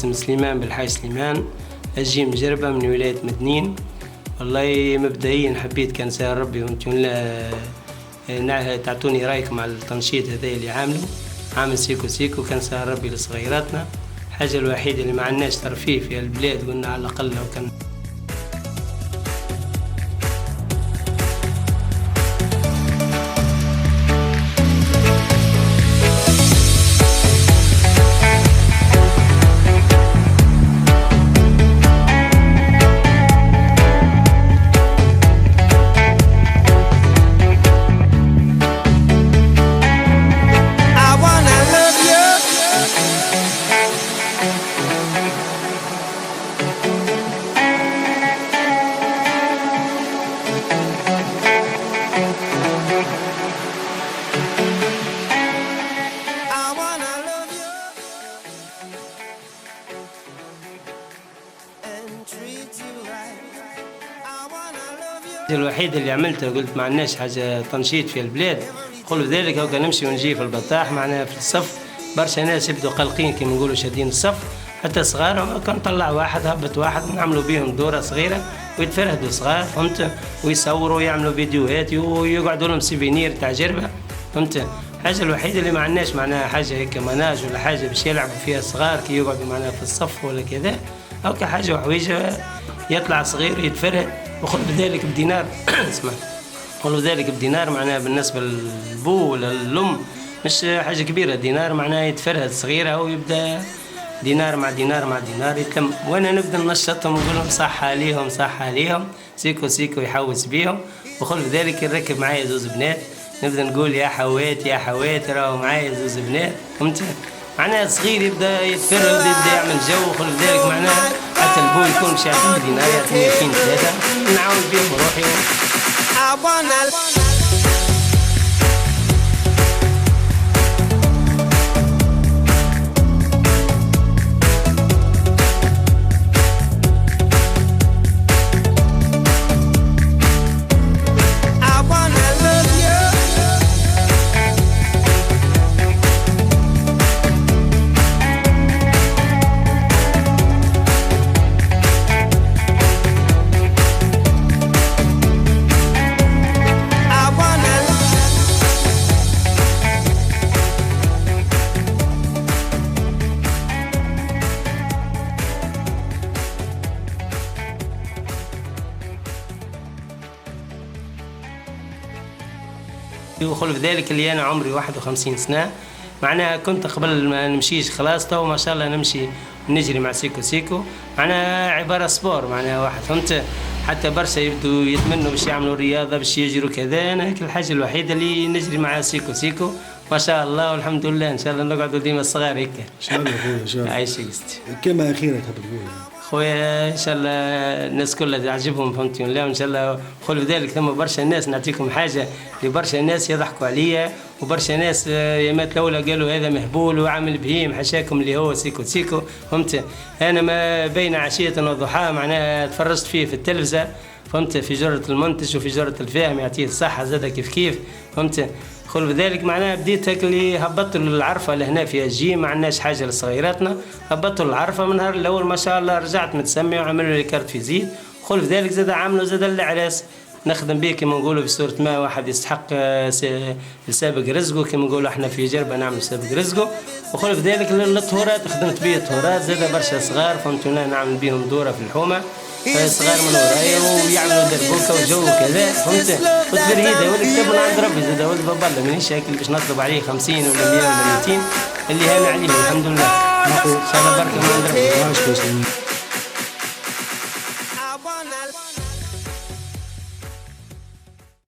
اسم سليمان بالحاج سليمان، أجي من جربة من ولاية مدنين. والله مبدئيا حبيت كان سهل ربي وانتم تعطوني رايكم على التنشيط هذا اللي عامل سيكو سيكو. كان سهل ربي لصغيراتنا. الحاجة الوحيدة اللي ما عندناش ترفيه في البلاد، قلنا على الأقل لو كان الوحيد اللي عملته قلت ما عندناش حاجة تنشيط في البلاد. قل ذلك هو كان نمشي ونجي في البطاح معناها في الصف، برشا ناس يبدو قلقين كما نقولوا شادين الصف، حتى صغار كان طلع واحد هبط واحد نعملوا بيهم دورة صغيرة ويتفرهدوا صغار فهمت، ويصوروا ويعملوا فيديوهات ويقعدوا لهم سيفينير تاع جربة فهمت. الحاجة الوحيدة اللي ما عندناش معناها حاجة هيك مناج ولا حاجة باش يلعبوا فيها صغار كي يقعدوا معناها في الصف ولا كذا، أو كحاجة وحويجة يطلع صغير يتفرهد وخذ بذلك بدينار اسمع، خذ بذلك بدينار معناها بالنسبة للبو ولا للأم مش حاجة كبيرة. دينار معناها يتفرهد صغيرة ويبدأ دينار مع دينار مع دينار يتلم، وانا نبدا ننشطهم ونقول لهم صح عليهم صح عليهم، سيكو سيكو يحوس بيهم. وخل بذلك نركب معايا زوز بنات، نبدا نقول يا حوات يا حوات راهو معايا زوز بنات فهمت، معناها صغير يبدا يتفرهد يبدا يعمل جو. وخل بذلك معناها حتى البو يكون مش يعطيني دينار يعطيني 2 3 نعاون بيهم روحي. وخل بذلك اللي أنا عمري 51 سنة معناها كنت قبل ما نمشيش خلاص تو ما شاء الله نمشي نجري مع سيكو سيكو، معناها عبارة سبور معناها واحد فهمت. حتى برشا يبدو يتمنوا باش يعملوا رياضة باش يجروا كذا، أنا هيك الحاجة الوحيدة اللي نجري مع سيكو سيكو ما شاء الله والحمد لله. إن شاء الله نقعدوا ديما الصغار هيك. إن شاء الله خويا إن شاء الله. عايشك ستي. كلمة أخيرة تحب تقولها؟ خويا ان شاء الله الناس كلها تعجبهم فهمتي ولا، وان شاء الله خل بذلك ثم برشا ناس نعطيكم حاجه لبرشا ناس يضحكوا عليا، وبرشا ناس يامات الاولى قالوا هذا مهبول وعامل بهيم حشاكم اللي هو سيكو سيكو فهمت. انا ما بين عشيه وضحاها معناها تفرجت فيه في التلفزه فهمت، في جرة المنتج وفي جرة الفاهم يعطيه الصحه زاد كيف كيف فهمت. خل بذلك معناها بديت هيك اللي هبطوا للعرفه لهنا في الجيم، ما عندناش حاجه لصغيراتنا، هبطوا للعرفه من نهار الاول ما شاء الله رجعت متسمي وعملوا لي كارت فيزيت. خل بذلك زاد عملوا زاد العراس نخدم به كما نقولوا بصورة ما واحد يستحق سابق رزقه كما نقولوا احنا في جربة نعمل سابق رزقه. وخل بذلك الطهورات خدمت به الطهورات زاد برشا صغار فهمتونا نعمل بهم دورة في الحومة صغار من ورايا ويعملوا دربوكه وجو كذا فهمت. وتبرهيده والكتاب عند ربي زاد ولد بابا مانيش هاكل باش نطلب عليه 50 ولا 100 ولا 200 اللي هان عليه الحمد لله. ان شاء الله بركه من عند ربي.